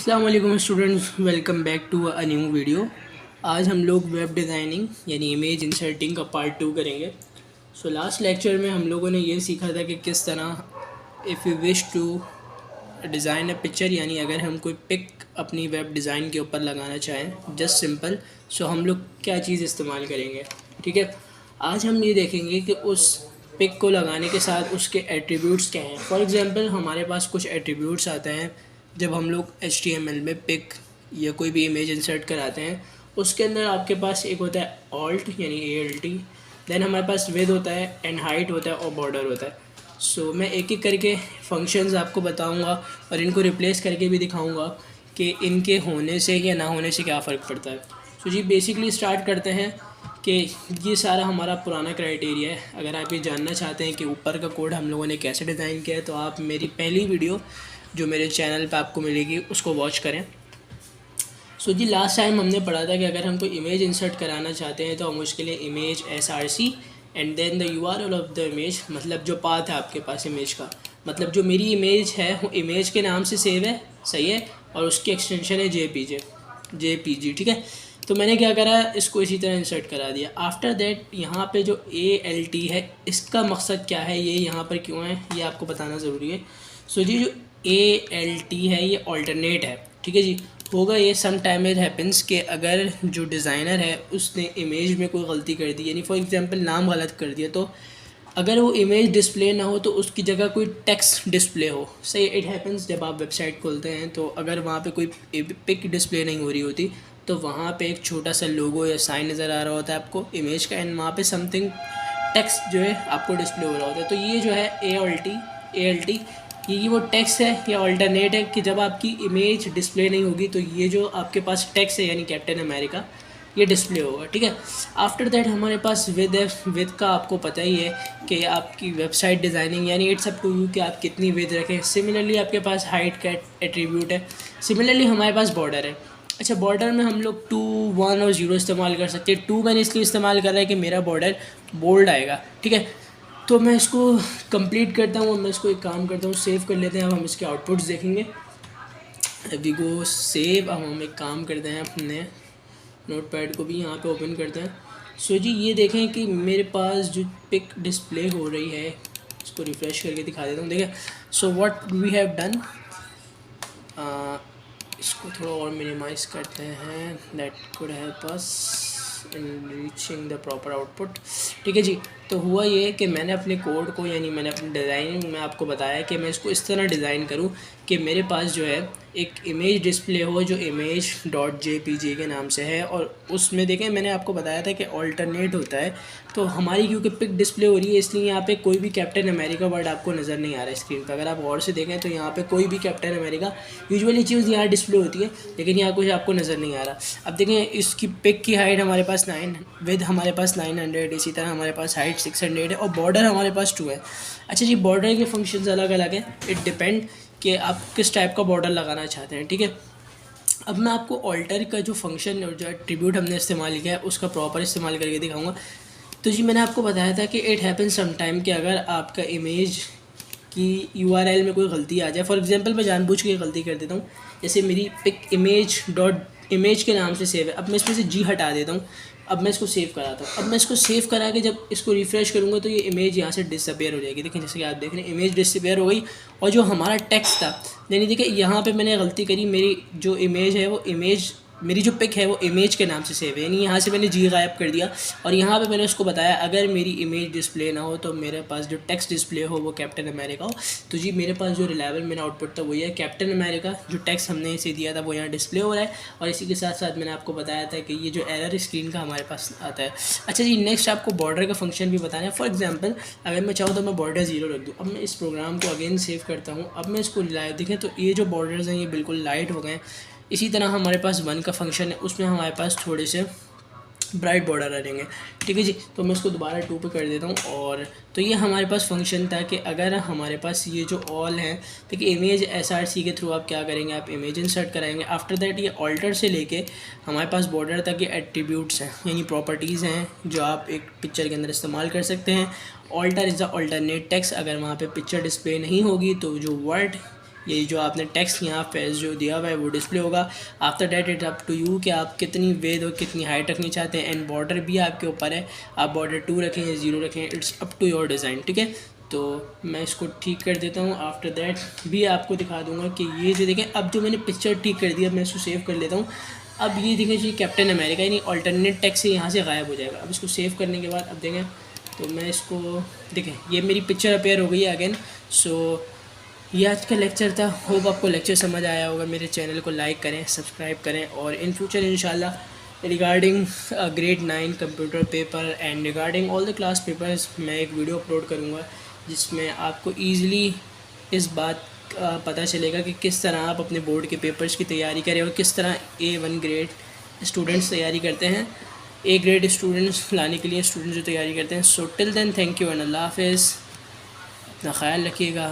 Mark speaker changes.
Speaker 1: अस्सलाम वालेकुम students, welcome back to a new video. आज हम लोग वेब डिज़ाइनिंग यानी इमेज इंसर्टिंग का पार्ट 2 करेंगे। लास्ट लेक्चर में हम लोगों ने ये सीखा था कि किस तरह if you wish to design a picture, यानी अगर हम कोई पिक अपनी वेब डिज़ाइन के ऊपर लगाना चाहें जस्ट सिंपल, हम लोग क्या चीज़ इस्तेमाल करेंगे। ठीक है, आज हम ये देखेंगे कि उस पिक को लगाने के साथ उसके एट्रीब्यूट्स क्या हैं। फॉर एग्ज़ाम्पल हमारे पास कुछ एट्रीब्यूट्स आते हैं जब हम लोग HTML में पिक या कोई भी इमेज इंसर्ट कराते हैं। उसके अंदर आपके पास एक होता है ऑल्ट यानी ALT, देन हमारे पास विड्थ होता है एंड हाइट होता है और बॉर्डर होता है। मैं एक एक करके फंक्शंस आपको बताऊंगा और इनको रिप्लेस करके भी दिखाऊंगा कि इनके होने से या ना होने से क्या फ़र्क पड़ता है। जी बेसिकली स्टार्ट करते हैं कि ये सारा हमारा पुराना क्राइटेरिया है। अगर आप ये जानना चाहते हैं कि ऊपर का कोड हम लोगों ने कैसे डिज़ाइन किया है तो आप मेरी पहली वीडियो जो मेरे चैनल पे आपको मिलेगी उसको वॉच करें। जी लास्ट टाइम हमने पढ़ा था कि अगर हम कोई इमेज इंसर्ट कराना चाहते हैं तो हम उसके लिए image SRC and then the URL of the image, मतलब जो पाथ है आपके पास इमेज का, मतलब जो मेरी इमेज है वो इमेज के नाम से सेव है, सही है, और उसकी एक्सटेंशन है JPG। ठीक है, तो मैंने क्या करा, इसको इसी तरह इंसर्ट करा दिया। आफ्टर दैट यहाँ पे जो ALT है इसका मकसद क्या है, ये यहाँ पर क्यों है, ये आपको बताना ज़रूरी है। जी जो ALT है ये ऑल्टरनेट है। ठीक है जी, होगा ये सम टाइम इट हैपन्स कि अगर जो डिज़ाइनर है उसने इमेज में कोई गलती कर दी, यानी फॉर एग्जांपल नाम गलत कर दिया, तो अगर वो इमेज डिस्प्ले ना हो तो उसकी जगह कोई टेक्स्ट डिस्प्ले हो। सही, इट हैपन्स जब आप वेबसाइट खोलते हैं तो अगर वहाँ पे कोई पिक डिस्प्ले नहीं हो रही होती तो वहाँ पे एक छोटा सा लोगो या साइन नज़र आ रहा होता है आपको इमेज का, एंड वहाँ पे समथिंग टेक्स्ट जो है आपको डिस्प्ले हो रहा होता है। तो ये जो है ALT ये वो टेक्स्ट है या अल्टरनेट है कि जब आपकी इमेज डिस्प्ले नहीं होगी तो ये जो आपके पास टेक्स्ट है यानी कैप्टन अमेरिका ये डिस्प्ले होगा। ठीक है, आफ्टर दैट हमारे पास विद है। विद का आपको पता ही है कि आपकी वेबसाइट डिज़ाइनिंग यानी इट्स अप टू यू कि आप कितनी विद रखें। सिमिलरली आपके पास हाइट का एट्रीब्यूट है। सिमिलरली हमारे पास बॉर्डर है। अच्छा, बॉर्डर में हम लोग 2, 1 और 0 इस्तेमाल कर सकते हैं। 2 मैंने इसलिए इस्तेमाल कर रहा है कि मेरा बॉर्डर बोल्ड आएगा। ठीक है, तो मैं इसको कंप्लीट करता हूँ। मैं इसको एक काम करता हूँ, सेव कर लेते हैं। अब हम इसके आउटपुट्स देखेंगे। We go save. अब हम एक काम करते हैं, अपने नोटपैड को भी यहाँ पे ओपन करते हैं। जी ये देखें कि मेरे पास जो पिक डिस्प्ले हो रही है, इसको रिफ़्रेश करके दिखा देता हूँ। देखें, व्हाट वी हैव डन, इसको थोड़ा और मिनिमाइज़ करते हैं, that could help us in reaching the proper output. ठीक है जी, तो हुआ ये कि मैंने अपने कोड को यानी मैंने अपनी डिज़ाइनिंग में आपको बताया कि मैं इसको इस तरह डिज़ाइन करूँ कि मेरे पास जो है एक इमेज डिस्प्ले हो जो image.jpg के नाम से है, और उसमें देखें मैंने आपको बताया था कि ऑल्टरनेट होता है। तो हमारी क्योंकि पिक डिस्प्ले हो रही है इसलिए यहाँ पे कोई भी कैप्टन अमेरिका वर्ड आपको नज़र नहीं आ रहा है स्क्रीन पर। अगर आप गौर से देखें तो यहाँ पे कोई भी कैप्टन अमेरिका यूजुअली चीज़ यहाँ डिस्प्ले होती है, लेकिन यहाँ कुछ आपको नज़र नहीं आ रहा। अब देखें, इसकी पिक की हाइट हमारे पास 9, विद हमारे पास 900, इसी तरह हमारे पास हाइट 600 है और बॉर्डर हमारे पास 2 है। अच्छा जी, बॉर्डर के फंक्शंस अलग अलग हैं, इट डिपेंड कि आप किस टाइप का बॉर्डर लगाना चाहते हैं। ठीक है, अब मैं आपको ऑल्टर का जो फंक्शन और जो एट्रीब्यूट हमने इस्तेमाल किया है उसका प्रॉपर इस्तेमाल करके दिखाऊंगा। तो जी मैंने आपको बताया था कि इट हैपन सम टाइम कि अगर आपका इमेज की URL में कोई गलती आ जाए, फॉर एग्जांपल मैं जानबूझ के गलती कर देता हूँ, जैसे मेरी पिक इमेज के नाम से सेव है। अब मैं इसमें से G हटा देता हूँ। अब मैं इसको सेव कराता हूँ। अब मैं इसको सेव करा के जब इसको रिफ़्रेश करूँगा तो ये इमेज यहाँ से डिसअपेयर हो जाएगी। देखें, जैसे कि आप देख रहे हैं इमेज डिसअपेयर हो गई, और जो हमारा टेक्स्ट था, यानी देखिए यहाँ पे मैंने गलती करी, मेरी जो इमेज है वो मेरी जो पिक है वो इमेज के नाम से सेव है, यानी यहाँ से मैंने G गायब कर दिया, और यहाँ पे मैंने उसको बताया अगर मेरी इमेज डिस्प्ले ना हो तो मेरे पास जो टेक्स्ट डिस्प्ले हो वो कैप्टन अमेरिका हो। तो जी मेरे पास जो रिलायबल मेरा आउटपुट था वही है कैप्टन अमेरिका, जो टेक्स्ट हमने इसे दिया था वो यहाँ डिस्प्ले हो रहा है। और इसी के साथ साथ मैंने आपको बताया था कि ये जो एरर स्क्रीन का हमारे पास आता है। अच्छा जी, नेक्स्ट आपको बॉर्डर का फंक्शन भी बताना है। फॉर एग्जाम्पल अगर मैं चाहूँ तो मैं बॉर्डर 0 रख दूँ। अब मैं इस प्रोग्राम को अगेन सेव करता हूँ। अब मैं इसको देखें तो ये जो बॉर्डर्स हैं ये बिल्कुल लाइट हो गए। इसी तरह हमारे पास 1 का फंक्शन है, उसमें हमारे पास थोड़े से ब्राइट बॉर्डर रहेंगे। ठीक है जी, तो मैं इसको दोबारा 2 पे कर देता हूँ। और तो ये हमारे पास फंक्शन था कि अगर हमारे पास ये जो ऑल हैं, देखिए इमेज SRC के थ्रू आप क्या करेंगे, आप इमेज इंसर्ट कराएंगे। आफ्टर दैट ये ऑल्टर से लेके हमारे पास बॉर्डर तक ये एट्रीब्यूट्स हैं यानी प्रॉपर्टीज़ हैं जो आप एक पिक्चर के अंदर इस्तेमाल कर सकते हैं। Alt is the alternate text, अगर वहाँ पे पिक्चर डिस्प्ले नहीं होगी तो जो वर्ड ये जो आपने टेक्स्ट यहाँ पे जो दिया हुआ है वो डिस्प्ले होगा। After that it's up to you कि आप कितनी विड्थ और कितनी हाइट रखनी चाहते हैं। एंड बॉर्डर भी आपके ऊपर है, आप बॉर्डर 2 रखें या 0 रखें, it's up to your design, ठीक है। तो मैं इसको ठीक कर देता हूँ। आफ्टर दैट भी आपको दिखा दूँगा कि ये जो देखें, अब जो मैंने पिक्चर ठीक कर दी, अब मैं इसको सेव कर लेता हूँ। अब ये देखें जी कैप्टन अमेरिका यानी अल्टरनेट टेक्स्ट से यहाँ से गायब हो जाएगा। अब इसको सेव करने के बाद अब देखें तो मैं इसको देखें ये मेरी पिक्चर अपेयर हो गई है अगेन। सो ये आज का लेक्चर था। होप आपको लेक्चर समझ आया होगा। मेरे चैनल को लाइक करें, सब्सक्राइब करें और इन फ्यूचर इंशाल्लाह regarding grade 9 computer paper and regarding all the class papers मैं एक वीडियो अपलोड करूँगा जिसमें आपको ईज़िली इस बात पता चलेगा कि किस तरह आप अपने बोर्ड के पेपर्स की तैयारी करें और किस तरह A1 ग्रेड स्टूडेंट्स तैयारी करते हैं, A ग्रेड स्टूडेंट्स लाने के लिए स्टूडेंट्स जो तैयारी करते हैं। So till then thank you and अल्लाह हाफ़िज़। अपना ख्याल रखिएगा।